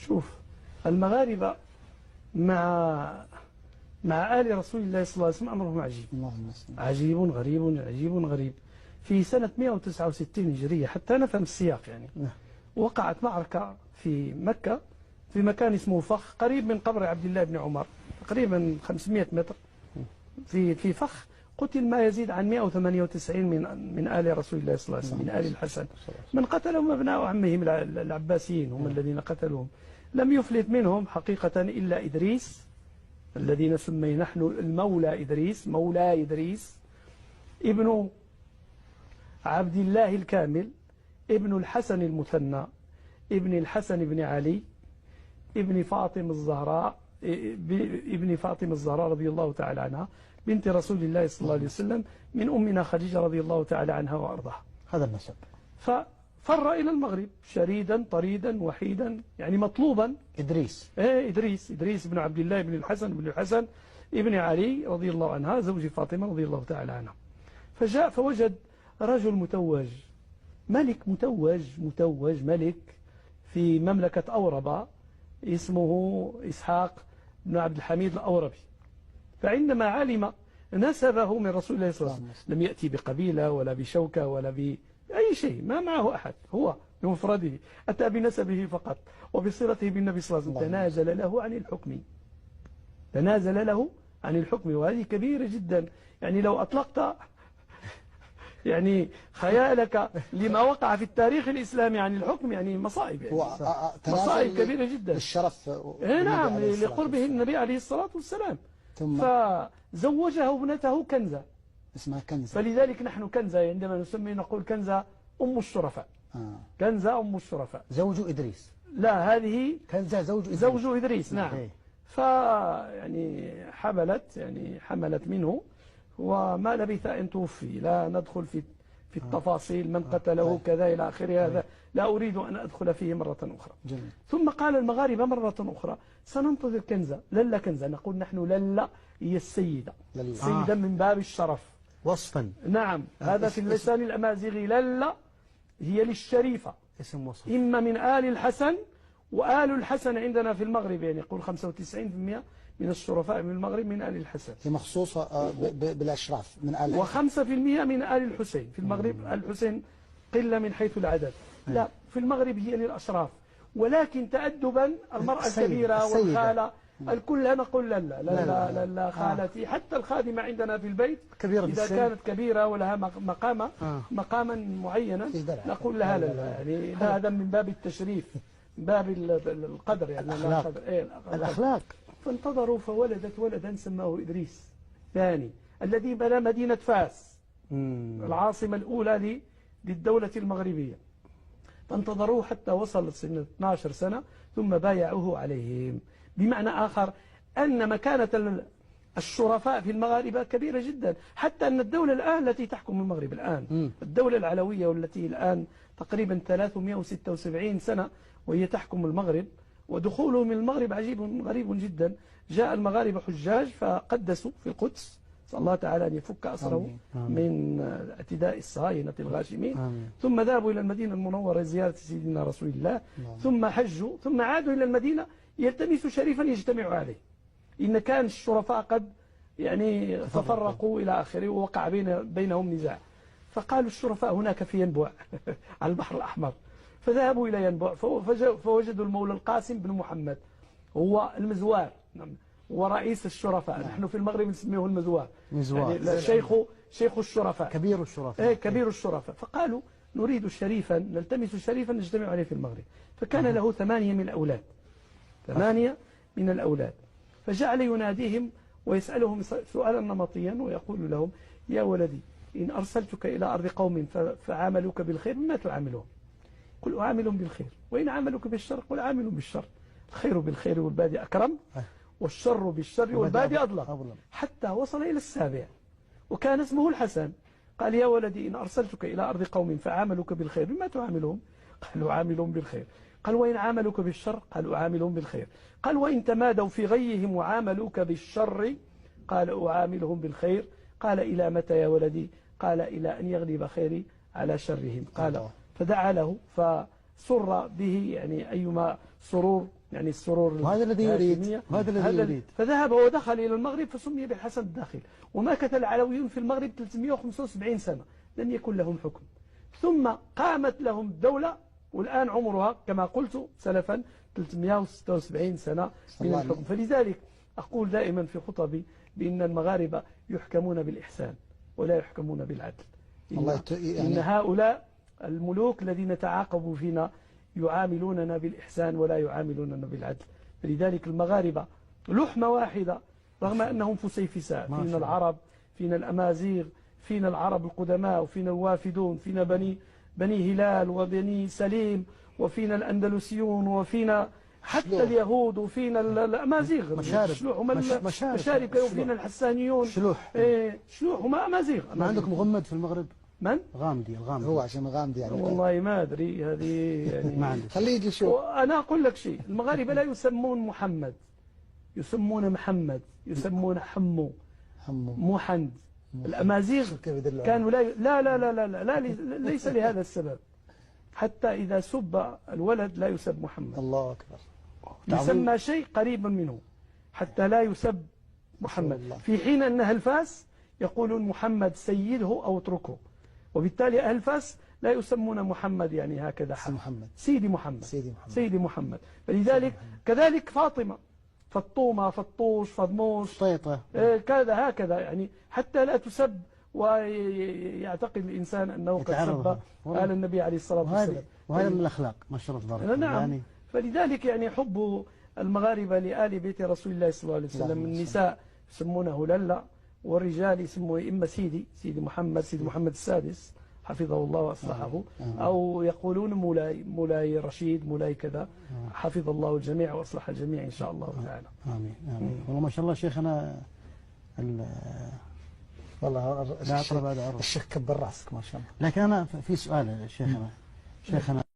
شوف المغاربة مع آل رسول الله صلى الله عليه وسلم أمرهم عجيب، عجيب غريب عجيب غريب. في سنة 169 هجرية حتى نفهم السياق يعني، وقعت معركة في مكة في مكان اسمه فخ قريب من قبر عبد الله بن عمر، تقريبا 500 متر. في فخ قتل ما يزيد عن 198 من آل رسول الله صلى الله عليه وسلم، من آل الحسن. من قتلهم أبناء عمهم العباسيين هم الذين قتلوهم. لم يفلت منهم حقيقة إلا إدريس الذي نسميه نحن المولى إدريس، مولى إدريس ابن عبد الله الكامل، ابن الحسن المثنى، ابن الحسن بن علي، ابن فاطمة الزهراء رضي الله تعالى عنها، بنت رسول الله صلى الله عليه وسلم، من أمنا خديجة رضي الله تعالى عنها وأرضاها. هذا النسب. ففر إلى المغرب شريدا طريدا وحيدا، يعني مطلوبا. إدريس إدريس بن عبد الله بن الحسن ابن علي رضي الله عنها، زوج فاطمة رضي الله تعالى عنها. فجاء فوجد رجل متوج، ملك متوج ملك في مملكة أوربا، اسمه إسحاق بن عبد الحميد الأوربي. فعندما علم نسبه من رسول الله صلى الله عليه وسلم، لم يأتي بقبيلة ولا بشوكة ولا بأي شيء، ما معه أحد، هو بمفرده أتى بنسبه فقط وبصلته بالنبي صلى الله عليه وسلم. تنازل له عن الحكم، وهذه كبيرة جدا. يعني لو أطلقت يعني خيالك لما وقع في التاريخ الإسلامي عن الحكم، يعني مصائب، يعني مصائب كبيرة جدا. الشرف نعم، لقربه النبي عليه الصلاة والسلام. فزوجه ابنته كنزة، اسمها كنزة. فلذلك نحن كنزة عندما نقول كنزة أم الشرفاء. كنزة أم الشرفاء زوج إدريس. لا، هذه كنزة زوج إدريس. نعم. يعني حملت منه، وما لبث أن توفي. لا ندخل في التفاصيل، من قتله كذا إلى آخره، هذا لا أريد أن أدخل فيه مرة أخرى. جميل. ثم قال المغاربة مرة أخرى سننتظر كنزة، للا كنزة. نقول نحن للا هي السيدة، سيدة من باب الشرف وصفا. نعم، هذا في اللسان الأمازيغي. للا هي للشريفة، اسم وصف. إما من آل الحسن، وآل الحسن عندنا في المغرب يعني يقول 95% من الشرفاء من المغرب من آل الحسن، هي مخصوصة بالأشراف من آل الحسن، و5% من آل الحسين. في المغرب الحسين قلة من حيث العدد. لا، في المغرب هي للأشراف، ولكن تأدبا المرأة الكبيرة والخالة الكل نقول لا خالتي. حتى الخادمة عندنا في البيت إذا كانت كبيرة ولها مقاما معينا نقول لها لا. يعني هذا من باب التشريف، باب القدر، يعني الأخلاق. فانتظروا فولدت ولدا سماه إدريس ثاني، الذي بنى مدينة فاس، العاصمة الأولى للدولة المغربية. فانتظروه حتى وصل سن 12 سنة ثم بايعوه عليهم. بمعنى آخر أن مكانة الشرفاء في المغاربة كبيرة جدا، حتى أن الدولة الآن التي تحكم المغرب الآن، الدولة العلوية، والتي الآن تقريبا 376 سنة وهي تحكم المغرب، ودخولهم من المغرب عجيب غريب جدا. جاء المغاربة حجاج فقدسوا في القدس، نسأل الله تعالى أن يفك أسره من اعتداء الصهاينة الغاشمين. ثم ذهبوا إلى المدينة المنورة زيارة سيدنا رسول الله، ثم حجوا، ثم عادوا إلى المدينة يلتمسوا شريفا يجتمعوا عليه. إن كان الشرفاء قد يعني تفرقوا إلى آخره، ووقع بينهم نزاع. فقالوا الشرفاء هناك في ينبع على البحر الأحمر، فذهبوا إلى ينبع فوجدوا المولى القاسم بن محمد، هو المزوار ورئيس الشرفاء. نحن في المغرب نسميه المزوار، يعني شيخ الشرفاء، كبير الشرفاء. كبير الشرفاء. فقالوا نريد شريفا، نلتمس شريفا نجتمع عليه في المغرب. فكان له 8 من الأولاد، 8 من الأولاد. فجعل يناديهم ويسألهم سؤالا نمطيا ويقول لهم: يا ولدي، إن أرسلتك إلى أرض قوم فعاملوك بالخير بما تعاملهم، قل أعاملهم بالخير، وإن عاملوك بالشر قل أعاملهم بالشر. الخير بالخير والبادي أكرم، والشر بالشر والبادي أظلم. حتى وصل إلى 7 وكان اسمه الحسن. قال: يا ولدي، إن أرسلتك إلى أرض قوم فعاملوك بالخير بما تعاملهم، قالوا أعاملهم بالخير. قال: وإن عاملوك بالشر؟ قالوا أعاملهم بالخير. قال: وإن تمادوا في غيهم وعاملوك بالشر؟ قال: أعاملهم بالخير. قال: إلى متى يا ولدي؟ قال: إلى أن يغلب خيري على شرهم. قال: فدعا له فسر به، يعني أيما سرور يعني السرور وهذا الذي يريد، وهذا الذي يريد. فذهب ودخل إلى المغرب فسمي بالحسن الداخل. ومكث العلويون في المغرب 375 سنة لم يكن لهم حكم، ثم قامت لهم الدولة، والآن عمرها كما قلت سلفا 376 سنة من الحكم. فلذلك أقول دائما في خطبي بأن المغاربة يحكمون بالإحسان ولا يحكمون بالعدل. إن هؤلاء الملوك الذين تعاقبوا فينا يعاملوننا بالإحسان ولا يعاملوننا بالعدل. فلذلك المغاربة لحمة واحدة رغم أنهم فسيفساء، فينا العرب، فينا الأمازيغ، فينا العرب القدماء، وفينا الوافدون، فينا بني هلال وبني سليم، وفينا الأندلسيون، وفينا حتى اليهود، وفينا الأمازيغ مشاركة، وفينا الحسانيون شلوح وما أمازيغ. ما عندكم مغمد في المغرب؟ من؟ الغامدي هو عشان الغامدي يعني. والله ما أدري هذه يعني ما عندك. خليه يجي شوف. أنا أقول لك شيء، المغاربة لا يسمون محمد، يسمون محمد، يسمون حمو محند. الأمازيغ كانوا لا ليس لهذا السبب، حتى إذا سب الولد لا يسب محمد، الله أكبر، يسمى شيء قريبا منه حتى لا يسب محمد، في حين أن أهل فاس يقولون محمد سيده أو اتركه، وبالتالي أهل فاس لا يسمون محمد يعني هكذا سيدي محمد. فلذلك كذلك فاطمة، فطومة، فطوش، فضموش، طيطة، كذا هكذا، يعني حتى لا تسب ويعتقد الإنسان أنه قد سب آل النبي عليه الصلاة والسلام. وهذا من الأخلاق ما شاء الله تبارك الله. نعم يعني فلذلك يعني حب المغاربة لآل بيت رسول الله صلى الله عليه وسلم، النساء يسمونه للا، والرجال يسموه إما سيدي محمد السادس حفظه الله وأصلحه، أو يقولون مولاي رشيد، مولاي كذا، حفظ الله الجميع وأصلح الجميع إن شاء الله تعالى. آمين آمين. والله ما شاء الله شيخنا والله الشيخ كبر راسك ما شاء الله. لكن أنا في سؤال شيخنا